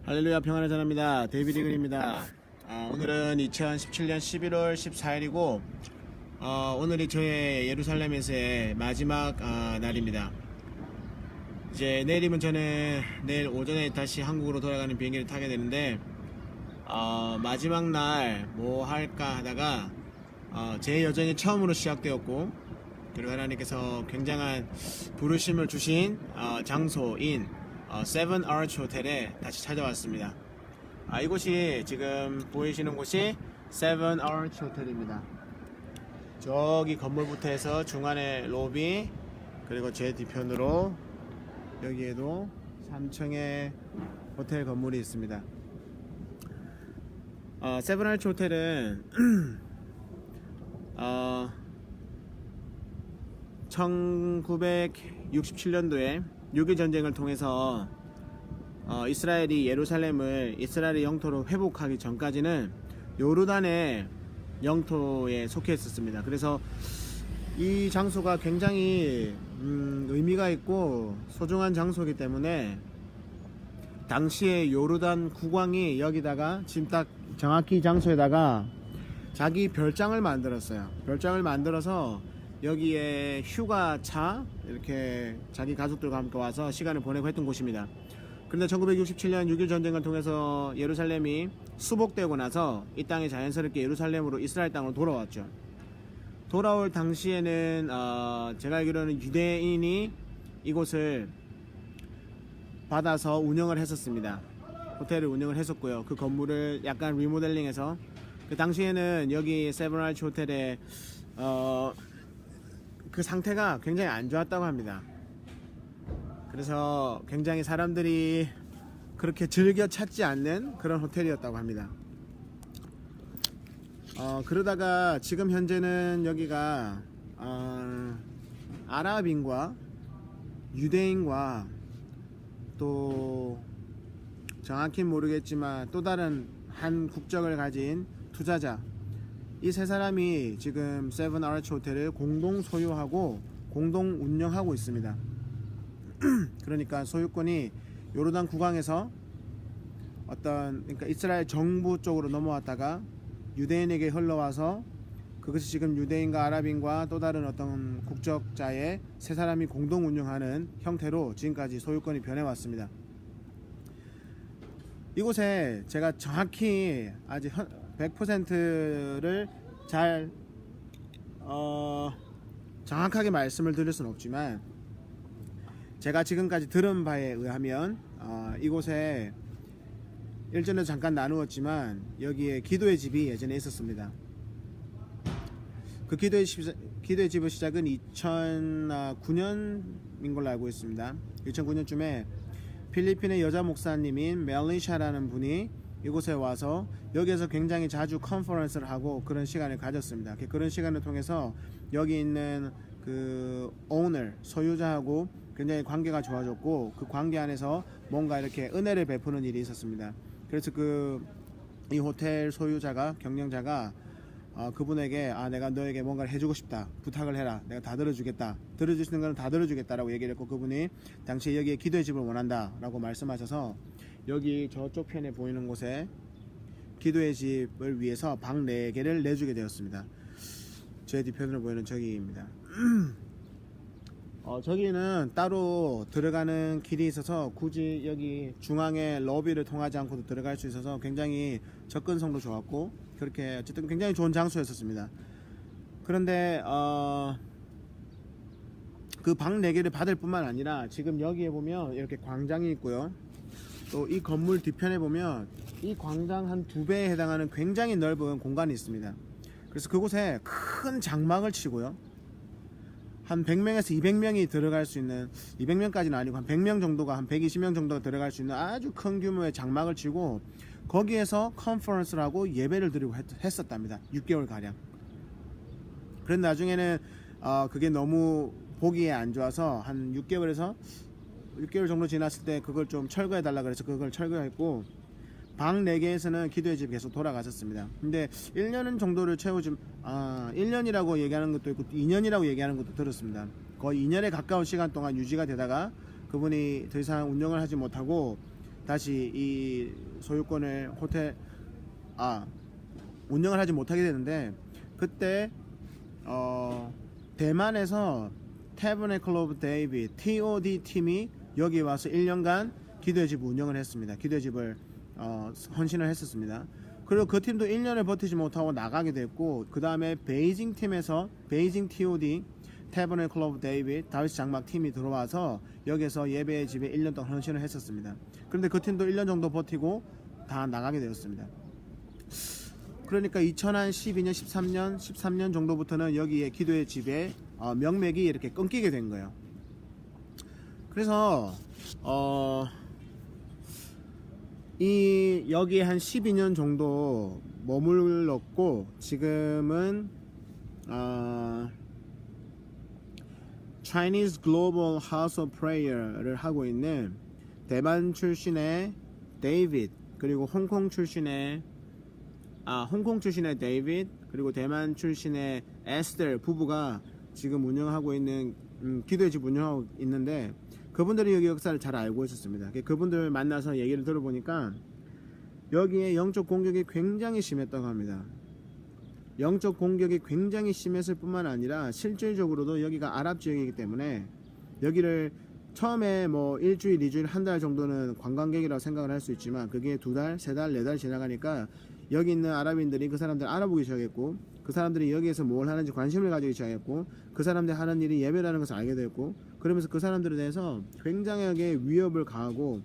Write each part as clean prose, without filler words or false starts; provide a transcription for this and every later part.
할렐루야, 평안의 전합니다. 데이비드 이글입니다. 오늘은 2017년 11월 14일이고 오늘이 저의 예루살렘에서의 마지막 날입니다. 이제 내일이면 저는 내일 오전에 다시 한국으로 돌아가는 비행기를 타게 되는데 마지막 날 뭐 할까 하다가 제 여정이 처음으로 시작되었고, 그리고 하나님께서 굉장한 부르심을 주신 장소인 세븐 아치 호텔에 다시 찾아왔습니다. 이곳이 지금 보이시는 곳이 세븐 아치 호텔입니다. 저기 건물부터 해서 중간에 로비, 그리고 제 뒤편으로 여기에도 3층의 호텔 건물이 있습니다. 세븐 아치 호텔은 1967년도에 6.1 전쟁을 통해서 이스라엘이 예루살렘을 이스라엘의 영토로 회복하기 전까지는 요르단의 영토에 속해 있었습니다. 그래서 이 장소가 굉장히 의미가 있고 소중한 장소이기 때문에 당시에 요르단 국왕이 여기다가 지금 딱 정확히 이 장소에다가 자기 별장을 만들었어요. 별장을 만들어서 여기에 휴가차 이렇게 자기 가족들과 함께 와서 시간을 보내고 했던 곳입니다. 그런데 1967년 6.1 전쟁을 통해서 예루살렘이 수복되고 나서 이 땅이 자연스럽게 예루살렘으로 이스라엘 땅으로 돌아왔죠. 돌아올 당시에는 제가 알기로는 유대인이 이곳을 받아서 운영을 했었습니다. 호텔을 운영을 했었고요. 그 건물을 약간 리모델링해서, 그 당시에는 여기 세븐 아치 호텔에 그 상태가 굉장히 안 좋았다고 합니다. 그래서 굉장히 사람들이 그렇게 즐겨 찾지 않는 그런 호텔이었다고 합니다. 그러다가 지금 현재는 여기가 아랍인과 유대인과 또 정확히 모르겠지만 또 다른 한 국적을 가진 투자자, 이 세 사람이 지금 세븐 아치 호텔을 공동 소유하고 공동 운영하고 있습니다. 그러니까 소유권이 요르단 국왕에서 그러니까 이스라엘 정부 쪽으로 넘어왔다가 유대인에게 흘러와서 그것이 지금 유대인과 아랍인과 또 다른 어떤 국적자의 세 사람이 공동 운영하는 형태로 지금까지 소유권이 변해왔습니다. 이곳에 제가 정확히 아직 100%를 잘 정확하게 말씀을 드릴 수는 없지만, 제가 지금까지 들은 바에 의하면 이곳에 일전에 잠깐 나누었지만 여기에 기도의 집이 예전에 있었습니다. 그 기도의 집의 시작은 2009년인 걸로 알고 있습니다. 2009년쯤에 필리핀의 여자 목사님인 멜리샤라는 분이 이곳에 와서 여기에서 굉장히 자주 컨퍼런스를 하고 그런 시간을 가졌습니다. 그런 시간을 통해서 여기 있는 그 오너, 소유자하고 굉장히 관계가 좋아졌고, 그 관계 안에서 뭔가 이렇게 은혜를 베푸는 일이 있었습니다. 그래서 이 호텔 소유자가, 경영자가 그분에게 내가 너에게 뭔가를 해주고 싶다, 부탁을 해라, 내가 다 들어주겠다, 들어줄 수 있는 건 다 들어주겠다라고 얘기를 했고, 그분이 당시에 여기에 기도의 집을 원한다 라고 말씀하셔서 여기 저쪽 편에 보이는 곳에 기도의 집을 위해서 방 4개를 내주게 되었습니다. 제 뒤편으로 보이는 저기입니다. 저기는 따로 들어가는 길이 있어서 굳이 여기 중앙의 로비를 통하지 않고도 들어갈 수 있어서 굉장히 접근성도 좋았고, 그렇게 어쨌든 굉장히 좋은 장소였었습니다. 그런데 그 방 4개를 받을 뿐만 아니라 지금 여기에 보면 이렇게 광장이 있고요, 또 이 건물 뒤편에 보면 이 광장 한 2배에 해당하는 굉장히 넓은 공간이 있습니다. 그래서 그곳에 큰 장막을 치고요, 한 100명에서 200명이 들어갈 수 있는, 200명까지는 아니고 한 100명 정도가, 한 120명 정도가 들어갈 수 있는 아주 큰 규모의 장막을 치고 거기에서 컨퍼런스를 하고 예배를 드리고 했었답니다. 6개월가량. 그런데 나중에는 그게 너무 보기에 안 좋아서 한 6개월 정도 지났을 때 그걸 좀 철거해 달라 그래서 그걸 철거했고, 방 4개에서는 기도의 집이 계속 돌아갔었습니다. 근데 1년 정도를 채우지, 1년이라고 얘기하는 것도 있고 2년이라고 얘기하는 것도 들었습니다. 거의 2년에 가까운 시간 동안 유지가 되다가 그분이 더 이상 운영을 하지 못하고 다시 이 소유권을 호텔 운영을 하지 못하게 되는데, 그때 대만에서 태버네클 오브 데이빗 TOD 팀이 여기 와서 1년간 기도의 집 운영을 했습니다. 기도의 집을 헌신을 했었습니다. 그리고 그 팀도 1년을 버티지 못하고 나가게 됐고, 그 다음에 베이징 팀에서 베이징 TOD 태버네클 오브 데이빗 다윗 장막 팀이 들어와서 여기서 예배의 집에 1년 동안 헌신을 했었습니다. 그런데 그 팀도 1년 정도 버티고 다 나가게 되었습니다. 그러니까 2012년 13년 정도부터는 여기에 기도의 집에 명맥이 이렇게 끊기게 된 거예요. 그래서 여기에 한 12년 정도 머물렀고, 지금은 Chinese Global House of Prayer를 하고 있는 대만 출신의 데이빗, 그리고 홍콩 출신의 데이빗, 그리고 대만 출신의 에스텔 부부가 지금 운영하고 있는 기도의 집 운영하고 있는데, 그분들이 여기 역사를 잘 알고 있었습니다. 그분들 만나서 얘기를 들어보니까 여기에 영적 공격이 굉장히 심했다고 합니다. 영적 공격이 굉장히 심했을 뿐만 아니라 실질적으로도 여기가 아랍 지역이기 때문에 여기를 처음에 뭐 일주일, 2주일, 한 달 정도는 관광객이라고 생각을 할 수 있지만, 그게 2달, 3달, 4달 지나가니까 여기 있는 아랍인들이 그 사람들 알아보기 시작했고, 그 사람들이 여기에서 뭘 하는지 관심을 가지기 시작했고, 그 사람들이 하는 일이 예배라는 것을 알게 됐고, 그러면서 그 사람들에 대해서 굉장하게 위협을 가하고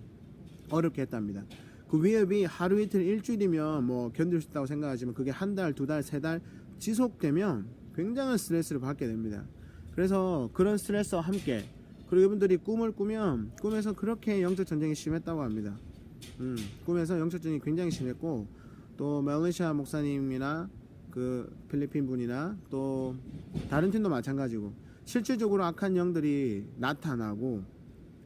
어렵게 했답니다. 그 위협이 하루 이틀 일주일이면 뭐 견딜 수 있다고 생각하지만, 그게 한 달, 2달, 3달 지속되면 굉장한 스트레스를 받게 됩니다. 그래서 그런 스트레스와 함께, 그리고 이분들이 꿈을 꾸면 꿈에서 그렇게 영적 전쟁이 심했다고 합니다. 꿈에서 영적 전쟁이 굉장히 심했고, 또 멜리샤 목사님이나 그 필리핀 분이나 또 다른 팀도 마찬가지고, 실질적으로 악한 영들이 나타나고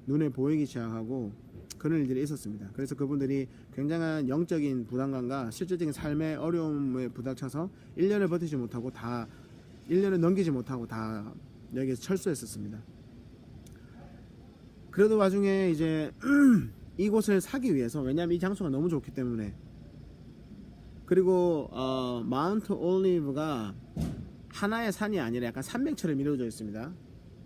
눈에 보이기 시작하고 그런 일들이 있었습니다. 그래서 그분들이 굉장한 영적인 부담감과 실질적인 삶의 어려움에 부닥쳐서 1년을 버티지 못하고 1년을 넘기지 못하고 다 여기에서 철수했었습니다. 그래도 와중에 이제 이곳을 사기 위해서, 왜냐하면 이 장소가 너무 좋기 때문에, 그리고 마운트 올리브가 하나의 산이 아니라 약간 산맥처럼 이루어져 있습니다.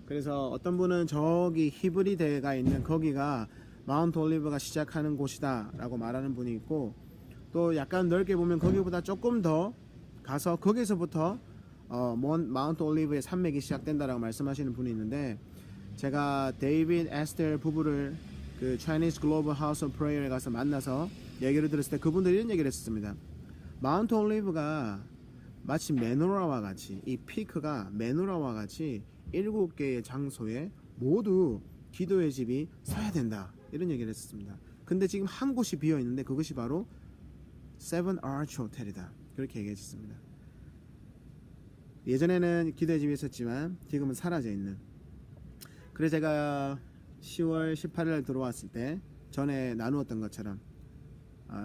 그래서 어떤 분은 저기 히브리대가 있는 거기가 마운트 올리브가 시작하는 곳이다 라고 말하는 분이 있고, 또 약간 넓게 보면 거기보다 조금 더 가서 거기서부터 마운트 올리브의 산맥이 시작된다라고 말씀하시는 분이 있는데, 제가 데이빗 에스텔 부부를 그 Chinese Global House of Prayer에 가서 만나서 얘기를 들었을 때 그분들이 이런 얘기를 했었습니다. 마운트 올리브가 마치 메노라와 같이, 이 피크가 메노라와 같이 7개의 장소에 모두 기도의 집이 서야 된다, 이런 얘기를 했었습니다. 근데 지금 한 곳이 비어 있는데 그것이 바로 세븐 아치 호텔이다, 그렇게 얘기했습니다. 예전에는 기도의 집이 있었지만 지금은 사라져 있는. 그래서 제가 10월 18일 들어왔을 때 전에 나누었던 것처럼,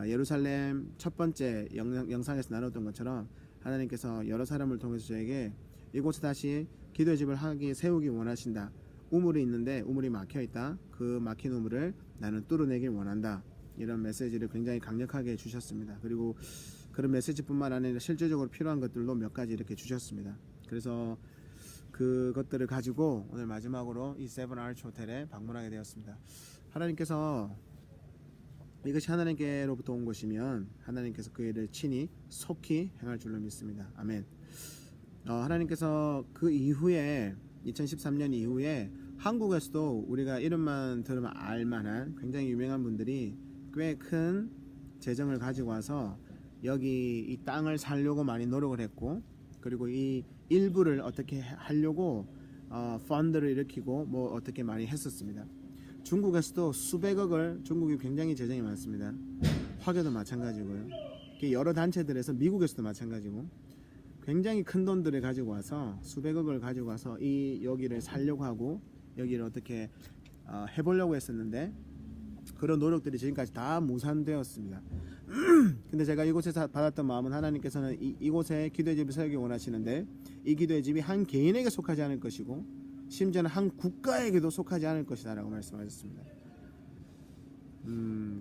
예루살렘 첫 번째 영상에서 나눴던 것처럼, 하나님께서 여러 사람을 통해서 저에게 이곳에 다시 기도의 집을 세우기 원하신다. 우물이 있는데 우물이 막혀있다. 그 막힌 우물을 나는 뚫어내길 원한다. 이런 메시지를 굉장히 강력하게 주셨습니다. 그리고 그런 메시지뿐만 아니라 실질적으로 필요한 것들도 몇 가지 이렇게 주셨습니다. 그래서 그것들을 가지고 오늘 마지막으로 이 세븐 아치 호텔에 방문하게 되었습니다. 하나님께서, 이것이 하나님께로부터 온 것이면 하나님께서 그 일을 친히 속히 행할 줄로 믿습니다. 아멘. 하나님께서 그 이후에 2013년 이후에 한국에서도 우리가 이름만 들으면 알만한 굉장히 유명한 분들이 꽤 큰 재정을 가지고 와서 여기 이 땅을 살려고 많이 노력을 했고, 그리고 이 일부를 어떻게 하려고 펀드를 일으키고 뭐 어떻게 많이 했었습니다. 중국에서도 수백억을, 중국이 굉장히 재정이 많습니다. 화교도 마찬가지고요. 여러 단체들에서, 미국에서도 마찬가지고 굉장히 큰 돈들을 가지고 와서, 수백억을 가지고 와서 여기를 살려고 하고 여기를 어떻게 해보려고 했었는데, 그런 노력들이 지금까지 다 무산되었습니다. 근데 제가 이곳에서 받았던 마음은, 하나님께서는 이곳에 기도의 집을 세우기 원하시는데, 이 기도의 집이 한 개인에게 속하지 않을 것이고 심지어는 한 국가에게도 속하지 않을 것이다 라고 말씀하셨습니다.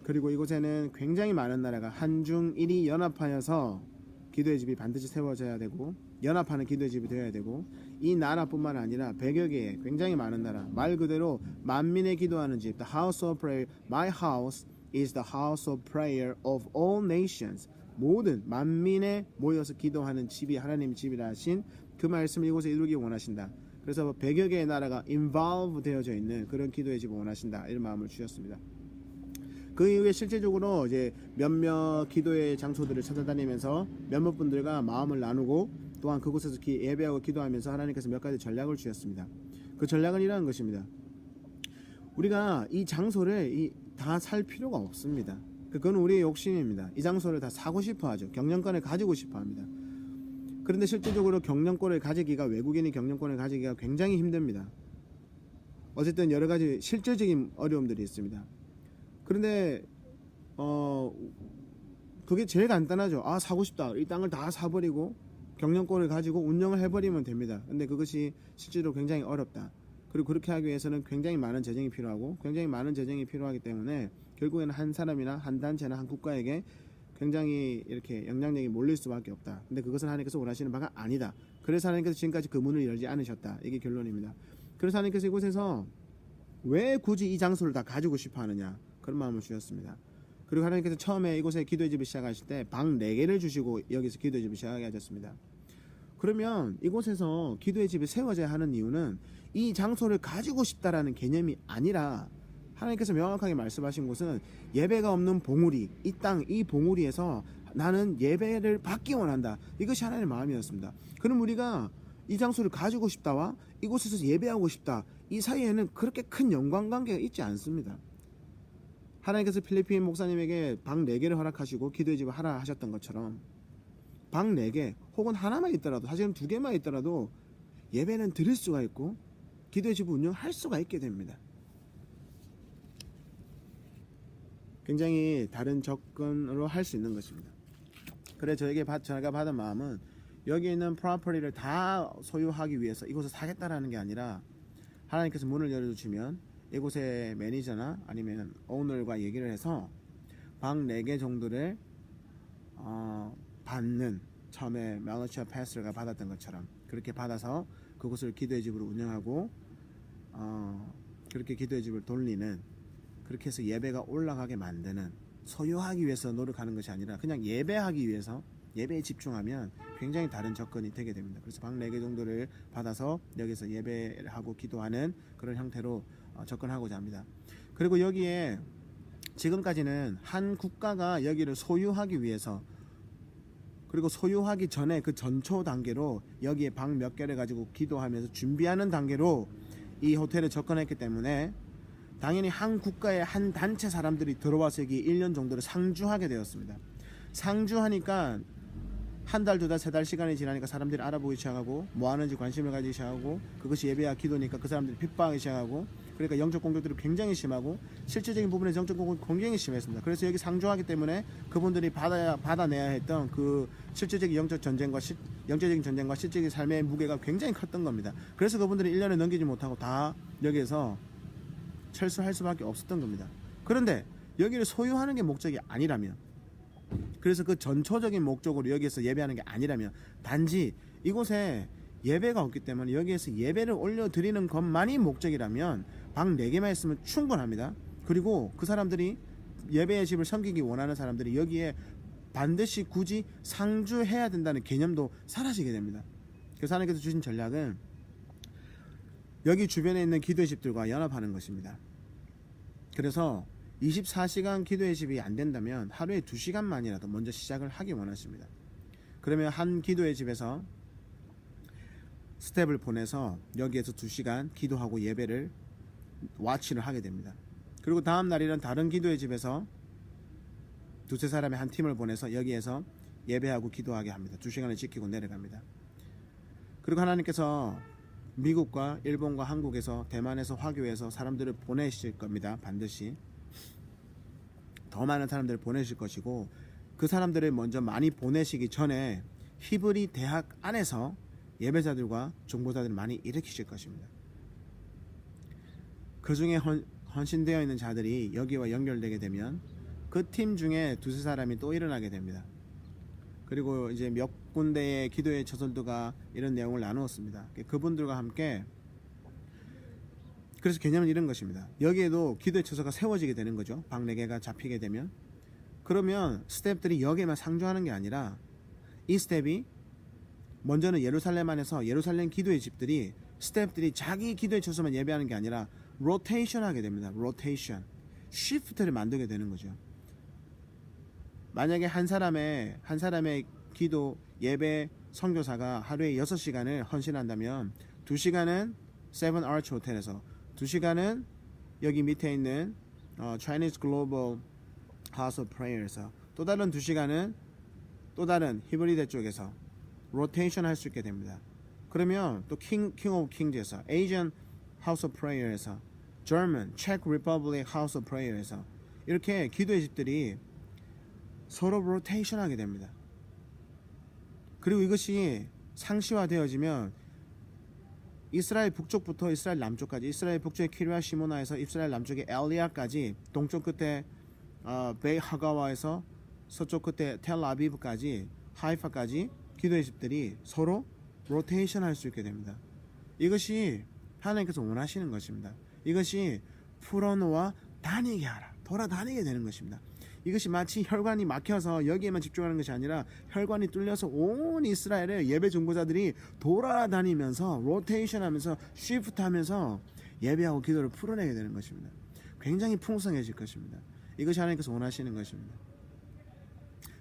그리고 이곳에는 굉장히 많은 나라가 한중일이 연합하여서 기도의 집이 반드시 세워져야 되고 연합하는 기도의 집이 되어야 되고 이 나라뿐만 아니라 100여 개의 굉장히 많은 나라 말 그대로 만민의 기도하는 집 The house of prayer My house is the house of prayer of all nations 모든 만민에 모여서 기도하는 집이 하나님의 집이라 하신 그 말씀을 이곳에 이루기 원하신다. 그래서 100여 개의 나라가 involve 되어져 있는 그런 기도의 집을 원하신다. 이런 마음을 주셨습니다. 그 이후에 실제적으로 이제 몇몇 기도의 장소들을 찾아다니면서 몇몇 분들과 마음을 나누고 또한 그곳에서 예배하고 기도하면서 하나님께서 몇 가지 전략을 주셨습니다. 그 전략은 이러한 것입니다. 우리가 이 장소를 다 살 필요가 없습니다. 그건 우리의 욕심입니다. 이 장소를 다 사고 싶어 하죠. 경영권을 가지고 싶어 합니다. 그런데 실제적으로 경영권을 가지기가 외국인이 경영권을 가지기가 굉장히 힘듭니다. 어쨌든 여러 가지 실질적인 어려움들이 있습니다. 그런데 그게 제일 간단하죠. 사고 싶다. 이 땅을 다 사버리고 경영권을 가지고 운영을 해버리면 됩니다. 근데 그것이 실제로 굉장히 어렵다. 그리고 그렇게 하기 위해서는 굉장히 많은 재정이 필요하고 굉장히 많은 재정이 필요하기 때문에 결국에는 한 사람이나 한 단체나 한 국가에게 굉장히 이렇게 영향력이 몰릴 수밖에 없다. 근데 그것은 하나님께서 원하시는 바가 아니다. 그래서 하나님께서 지금까지 그 문을 열지 않으셨다. 이게 결론입니다. 그래서 하나님께서 이곳에서 왜 굳이 이 장소를 다 가지고 싶어 하느냐 그런 마음을 주셨습니다. 그리고 하나님께서 처음에 이곳에 기도의 집을 시작하실 때 방 4개를 주시고 여기서 기도의 집을 시작하게 하셨습니다. 그러면 이곳에서 기도의 집이 세워져야 하는 이유는 이 장소를 가지고 싶다라는 개념이 아니라 하나님께서 명확하게 말씀하신 것은 예배가 없는 봉우리, 이 땅, 이 봉우리에서 나는 예배를 받기 원한다. 이것이 하나님의 마음이었습니다. 그럼 우리가 이 장소를 가지고 싶다와 이곳에서 예배하고 싶다. 이 사이에는 그렇게 큰 연관관계가 있지 않습니다. 하나님께서 필리핀 목사님에게 방 4개를 허락하시고 기도의 집을 하라 하셨던 것처럼 방 4개 혹은 하나만 있더라도 사실은 2개만 있더라도 예배는 드릴 수가 있고 기도의 집을 운영할 수가 있게 됩니다. 굉장히 다른 접근으로 할 수 있는 것입니다. 그래서 제가 받은 마음은 여기 있는 프로퍼티를 다 소유하기 위해서 이곳을 사겠다라는 게 아니라 하나님께서 문을 열어주시면 이곳의 매니저나 아니면 오너과 얘기를 해서 방 4개 정도를 받는 처음에 멜로치아 패스가 받았던 것처럼 그렇게 받아서 그곳을 기도의 집으로 운영하고 그렇게 기도의 집을 돌리는 그렇게 해서 예배가 올라가게 만드는 소유하기 위해서 노력하는 것이 아니라 그냥 예배하기 위해서 예배에 집중하면 굉장히 다른 접근이 되게 됩니다. 그래서 방 4개 정도를 받아서 여기서 예배를 하고 기도하는 그런 형태로 접근하고자 합니다. 그리고 여기에 지금까지는 한 국가가 여기를 소유하기 위해서 그리고 소유하기 전에 그 전초 단계로 여기에 방 몇 개를 가지고 기도하면서 준비하는 단계로 이 호텔에 접근했기 때문에 당연히 한 국가의 한 단체 사람들이 들어와서 여기 1년 정도를 상주하게 되었습니다. 상주하니까 한 달, 2달, 3달 시간이 지나니까 사람들이 알아보기 시작하고 뭐 하는지 관심을 가지기 시작하고 그것이 예배와 기도니까 그 사람들이 핍박하기 시작하고 그러니까 영적 공격들이 굉장히 심하고 실질적인 부분에서 영적 공격이 굉장히 심했습니다. 그래서 여기 상주하기 때문에 그분들이 받아내야 했던 그 실질적인 영적 전쟁과 영적인 전쟁과 실질적인 삶의 무게가 굉장히 컸던 겁니다. 그래서 그분들이 1년을 넘기지 못하고 다 여기에서 철수할 수밖에 없었던 겁니다. 그런데 여기를 소유하는 게 목적이 아니라면 그래서 그 전초적인 목적으로 여기에서 예배하는 게 아니라면 단지 이곳에 예배가 없기 때문에 여기에서 예배를 올려드리는 것만이 목적이라면 방 4개만 있으면 충분합니다. 그리고 그 사람들이 예배의 집을 섬기기 원하는 사람들이 여기에 반드시 굳이 상주해야 된다는 개념도 사라지게 됩니다. 그래서 하나님께서 주신 전략은 여기 주변에 있는 기도의 집들과 연합하는 것입니다. 그래서 24시간 기도의 집이 안 된다면 하루에 2시간만이라도 먼저 시작을 하기 원하십니다. 그러면 한 기도의 집에서 스텝을 보내서 여기에서 2시간 기도하고 예배를 와치를 하게 됩니다. 그리고 다음 날에는 다른 기도의 집에서 2-3사람의 한 팀을 보내서 여기에서 예배하고 기도하게 합니다. 2시간을 지키고 내려갑니다. 그리고 하나님께서 미국과 일본과 한국에서 대만에서 화교에서 사람들을 보내실 겁니다. 반드시 더 많은 사람들을 보내실 것이고 그 사람들을 먼저 많이 보내시기 전에 히브리 대학 안에서 예배자들과 종보자들을 많이 일으키실 것입니다. 그 중에 헌신되어 있는 자들이 여기와 연결되게 되면 그 팀 중에 두세 사람이 또 일어나게 됩니다. 그리고 이제 몇 군데의 기도의 저설도가 이런 내용을 나누었습니다. 그분들과 함께 그래서 개념은 이런 것입니다. 여기에도 기도의 처소가 세워지게 되는 거죠. 방 4개가 잡히게 되면. 그러면 스텝들이 여기에만 상주하는 게 아니라 이 스텝이 먼저는 예루살렘 안에서 예루살렘 기도의 집들이 스텝들이 자기 기도의 처소만 예배하는 게 아니라 로테이션 하게 됩니다. 로테이션. 시프트를 만들게 되는 거죠. 만약에 한 사람의 기도 예배 선교사가 하루에 6시간을 헌신한다면 2시간은 세븐 아치 호텔에서 2시간은 여기 밑에 있는 Chinese Global House of Prayer에서 또 다른 2시간은 또 다른 히브리대 쪽에서 로테이션 할 수 있게 됩니다. 그러면 또 King of Kings에서 Asian House of Prayer에서 German, Czech Republic House of Prayer에서 이렇게 기도의 집들이 서로 로테이션 하게 됩니다. 그리고 이것이 상시화되어지면 이스라엘 북쪽부터 이스라엘 남쪽까지, 이스라엘 북쪽의 키르앗 시모나에서 이스라엘 남쪽의 엘리야까지, 동쪽 끝에 베이 하가와에서 서쪽 끝에 텔아비브까지, 하이파까지 기도의 집들이 서로 로테이션 할 수 있게 됩니다. 이것이 하나님께서 원하시는 것입니다. 이것이 풀어놓아 다니게 하라, 돌아다니게 되는 것입니다. 이것이 마치 혈관이 막혀서 여기에만 집중하는 것이 아니라 혈관이 뚫려서 온 이스라엘의 예배 중보자들이 돌아다니면서 로테이션 하면서 쉬프트 하면서 예배하고 기도를 풀어내게 되는 것입니다. 굉장히 풍성해질 것입니다. 이것이 하나님께서 원하시는 것입니다.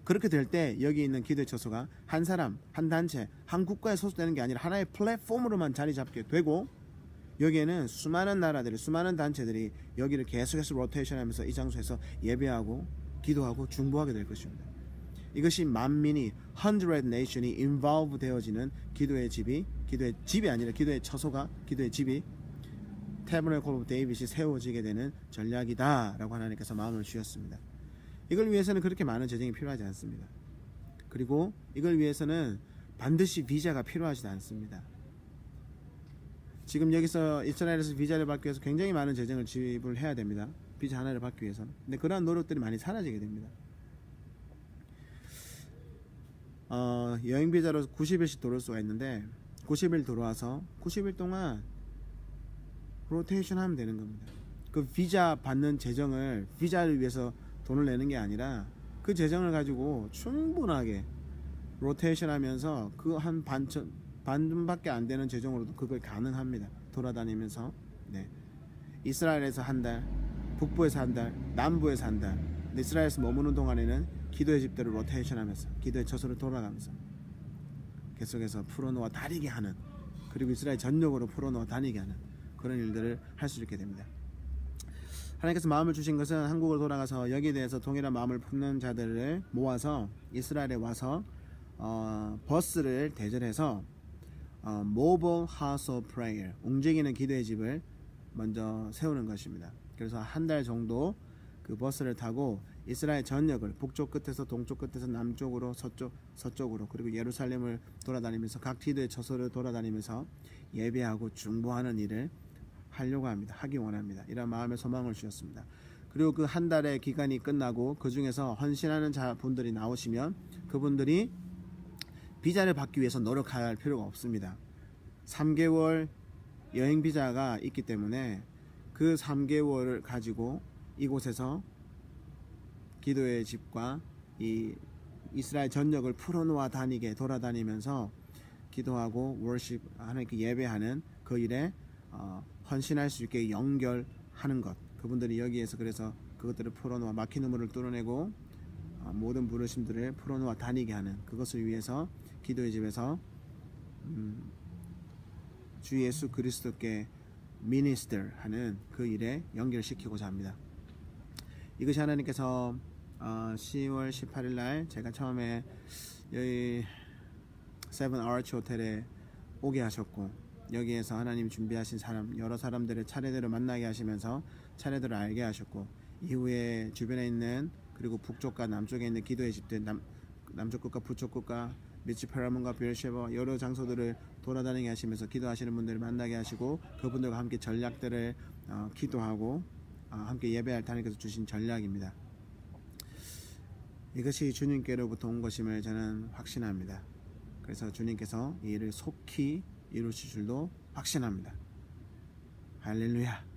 그렇게 될 때 여기 있는 기도의 처소가 한 사람, 한 단체, 한 국가에 소속되는 게 아니라 하나의 플랫폼으로만 자리 잡게 되고 여기에는 수많은 나라들이, 수많은 단체들이 여기를 계속해서 로테이션 하면서 이 장소에서 예배하고 기도하고 중보하게 될 것입니다. 이것이 만민이 100 nation이 involve 되어지는 기도의 집이 아니라 기도의 처소가, 기도의 집이 Tabernacle of David이 세워지게 되는 전략이다 라고 하나님께서 마음을 주셨습니다. 이걸 위해서는 그렇게 많은 재정이 필요하지 않습니다. 그리고 이걸 위해서는 반드시 비자가 필요하지 않습니다. 지금 여기서 이스라엘에서 비자를 받기 위해서 굉장히 많은 재정을 지불해야 됩니다. 비자 하나를 받기 위해서는. 근데 그러한 노력들이 많이 사라지게 됩니다. 여행 비자로 90일씩 들어올 수가 있는데 90일 들어와서 90일 동안 로테이션 하면 되는 겁니다. 그 비자 받는 재정을, 비자를 위해서 돈을 내는 게 아니라 그 재정을 가지고 충분하게 로테이션 하면서 그 한 반밖에 안 되는 재정으로도 그걸 가능합니다. 돌아다니면서. 네. 이스라엘에서 한 달, 북부에서 한 달, 남부에서 한 달, 이스라엘에서 머무는 동안에는 기도의 집들을 로테이션 하면서 기도의 처소를 돌아가면서 계속해서 풀어놓아 다니게 하는, 그리고 이스라엘 전역으로 풀어놓아 다니게 하는 그런 일들을 할 수 있게 됩니다. 하나님께서 마음을 주신 것은 한국을 돌아가서 여기에 대해서 동일한 마음을 품는 자들을 모아서 이스라엘에 와서 버스를 대절해서 Mobile House of Prayer, 움직이는 기도의 집을 먼저 세우는 것입니다. 그래서 한 달 정도 그 버스를 타고 이스라엘 전역을 북쪽 끝에서 동쪽 끝에서 남쪽으로 서쪽으로 그리고 예루살렘을 돌아다니면서 각 기도의 처소를 돌아다니면서 예배하고 중보하는 일을 하려고 합니다. 하기 원합니다. 이런 마음의 소망을 주셨습니다. 그리고 그 한 달의 기간이 끝나고 그 중에서 헌신하는 분들이 나오시면 그분들이 비자를 받기 위해서 노력할 필요가 없습니다. 3개월 여행 비자가 있기 때문에 그 3개월을 가지고 이곳에서 기도의 집과 이 이스라엘 전역을 풀어놓아 다니게 돌아다니면서 기도하고 월십, 하나님께 예배하는 그 일에 헌신할 수 있게 연결하는 것, 그분들이 여기에서 그래서 그것들을 풀어놓아 막힌 우물을 뚫어내고 모든 부르심들을 풀어놓아 다니게 하는 그것을 위해서 기도의 집에서 주 예수 그리스도께 미니스터 하는 그 일에 연결시키고자 합니다. 이것이 하나님께서 10월 18일 날 제가 처음에 여기 세븐 아치 호텔에 오게 하셨고 여기에서 하나님 준비하신 사람, 여러 사람들을 차례대로 만나게 하시면서 차례대로 알게 하셨고 이후에 주변에 있는 그리고 북쪽과 남쪽에 있는 기도의 집들, 남쪽 끝과 북쪽 끝과 미츠페라문과 베르셰바 여러 장소들을 돌아다니게 하시면서 기도하시는 분들을 만나게 하시고 그분들과 함께 전략들을 기도하고 함께 예배할 하나님께서 주신 전략입니다. 이것이 주님께로부터 온 것임을 저는 확신합니다. 그래서 주님께서 이 일을 속히 이루실 줄도 확신합니다. 할렐루야.